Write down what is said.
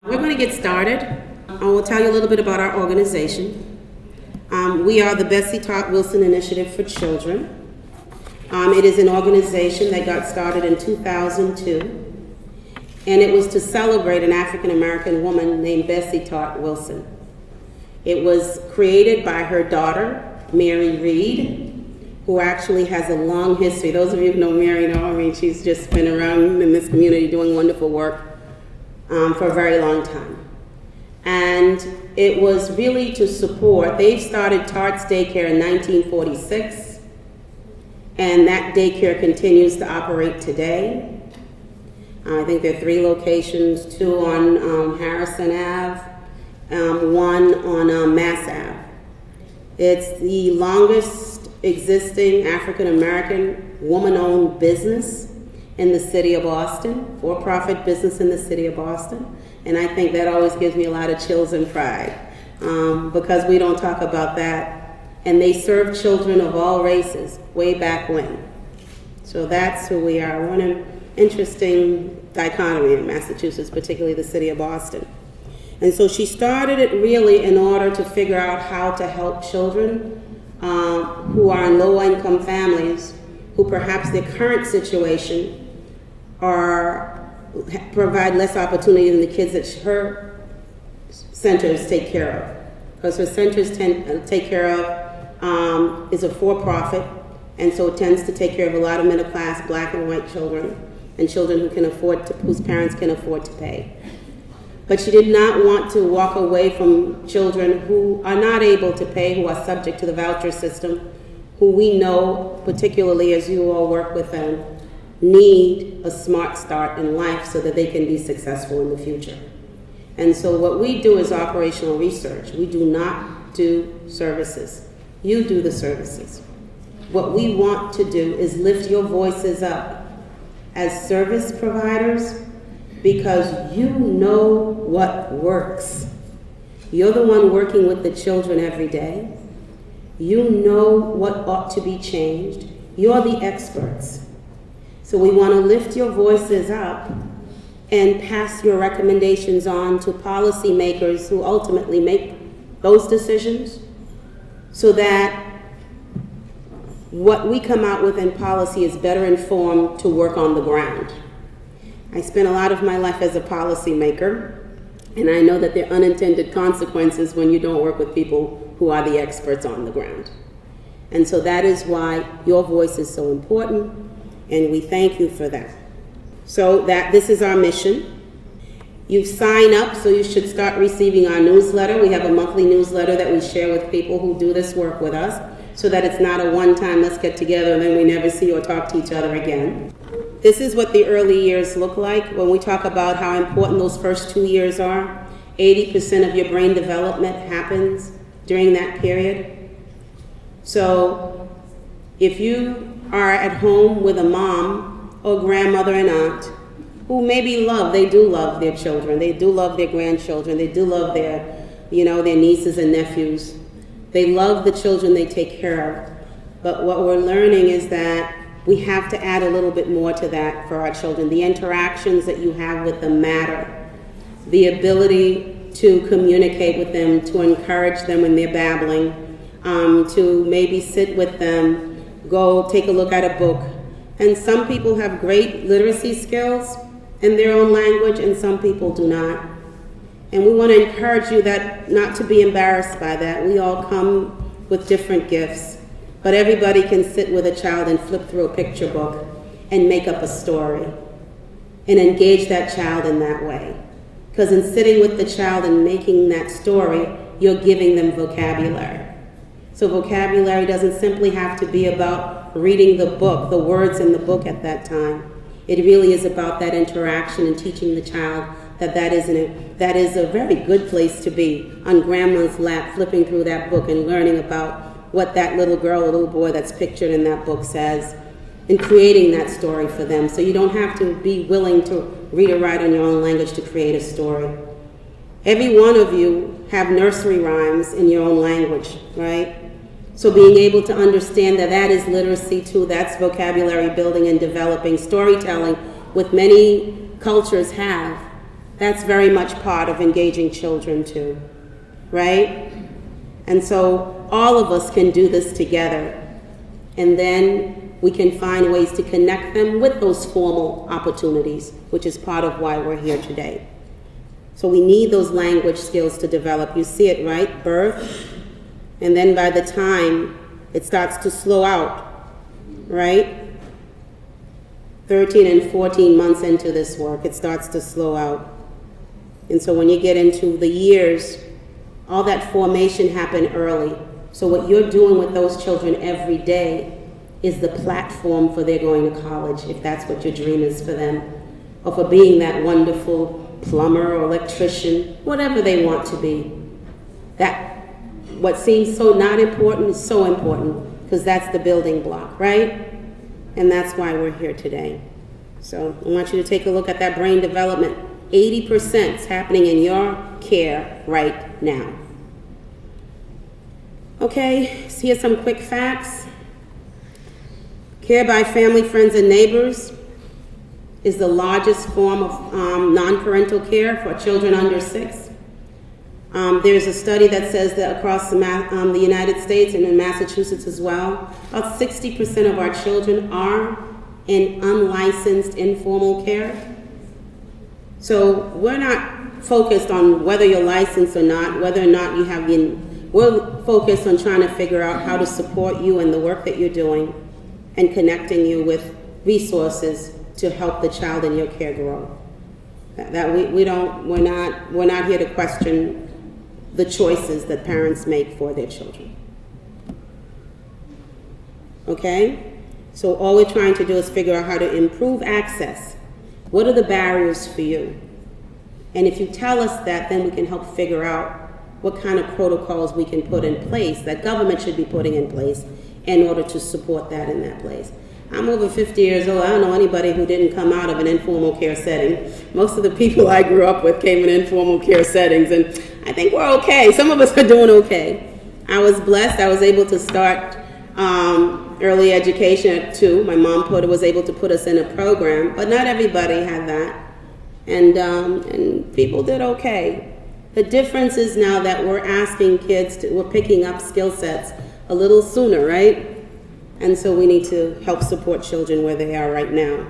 We're going to get started. I will tell you a little bit about our organization. We are the Betsy Wilson Initiative for Children. It is an organization that got started in 2002, and it was to celebrate an African American woman named Betsy Wilson. It was created by her daughter, Mary Reed, who actually has a long history. Those of you who know Mary know, she's just been around in this community doing wonderful work for a very long time. And it was really to support, they started Tarts Daycare in 1946, and that daycare continues to operate today. I think there are 3 locations, 2 on Harrison Ave, 1 on Mass Ave. It's the longest existing African American woman-owned business in the city of Boston, for-profit business in the city of Boston. And I think that always gives me a lot of chills and pride because we don't talk about that. And they serve children of all races way back when. So that's who we are. We're an interesting dichotomy in Massachusetts, particularly the city of Boston. And so she started it really in order to figure out how to help children who are in low-income families, who perhaps their current situation provide less opportunity than the kids that her centers take care of. Because her centers take care of is a for-profit, and so it tends to take care of a lot of middle-class black and white children, and children whose parents can afford to pay. But she did not want to walk away from children who are not able to pay, who are subject to the voucher system, who we know, particularly as you all work with them, need a smart start in life so that they can be successful in the future. And so what we do is operational research. We do not do services. You do the services. What we want to do is lift your voices up as service providers because you know what works. You're the one working with the children every day. You know what ought to be changed. You're the experts. So we want to lift your voices up and pass your recommendations on to policymakers who ultimately make those decisions so that what we come out with in policy is better informed to work on the ground. I spent a lot of my life as a policymaker, and I know that there are unintended consequences when you don't work with people who are the experts on the ground. And so that is why your voice is so important. And we thank you for that. So this is our mission. You sign up, so you should start receiving our newsletter. We have a monthly newsletter that we share with people who do this work with us so that it's not a one-time let's get together and then we never see or talk to each other again. This is what the early years look like when we talk about how important those first 2 years are. 80% of your brain development happens during that period. So if you are at home with a mom or grandmother and aunt who maybe they do love their children, they do love their grandchildren, they do love their nieces and nephews. They love the children they take care of. But what we're learning is that we have to add a little bit more to that for our children. The interactions that you have with them matter. The ability to communicate with them, to encourage them when they're babbling, to maybe sit with them, go take a look at a book. And some people have great literacy skills in their own language and some people do not. And we want to encourage you that not to be embarrassed by that. We all come with different gifts, but everybody can sit with a child and flip through a picture book and make up a story and engage that child in that way. Because in sitting with the child and making that story, you're giving them vocabulary. So vocabulary doesn't simply have to be about reading the book, the words in the book at that time. It really is about that interaction and teaching the child that is a very good place to be, on grandma's lap, flipping through that book and learning about what that little girl or little boy that's pictured in that book says, and creating that story for them. So you don't have to be willing to read or write in your own language to create a story. Every one of you have nursery rhymes in your own language, right? So being able to understand that is literacy too, that's vocabulary building and developing, storytelling, what many cultures have, That's very much part of engaging children too, right? And so all of us can do this together, and then we can find ways to connect them with those formal opportunities, which is part of why we're here today. So we need those language skills to develop. You see it, right? Birth, and then by the time it starts to slow out, right? 13 and 14 months into this work, it starts to slow out. And so when you get into the years, all that formation happened early. So what you're doing with those children every day is the platform for their going to college, if that's what your dream is for them, or for being that wonderful plumber or electrician, whatever they want to be. That what seems so not important is so important, because that's the building block, right? And that's why we're here today. So I want you to take a look at that brain development. 80% is happening in your care right now. Okay, so here's some quick facts. Care by family, friends, and neighbors is the largest form of non-parental care for children under 6. There's a study that says that across the United States and in Massachusetts as well, about 60% of our children are in unlicensed informal care. So we're not focused on whether you're licensed or not, whether or not you have we're focused on trying to figure out how to support you in the work that you're doing and connecting you with resources to help the child in your care grow. We're not here to question the choices that parents make for their children. Okay? So all we're trying to do is figure out how to improve access. What are the barriers for you? And if you tell us that, then we can help figure out what kind of protocols we can put in place, that government should be putting in place in order to support that in that place. I'm over 50 years old. I don't know anybody who didn't come out of an informal care setting. Most of the people I grew up with came in informal care settings, and I think we're okay. Some of us are doing okay. I was blessed. I was able to start early education at 2. My mom was able to put us in a program, but not everybody had that. And people did okay. The difference is now that we're asking kids we're picking up skill sets a little sooner, right? And so we need to help support children where they are right now.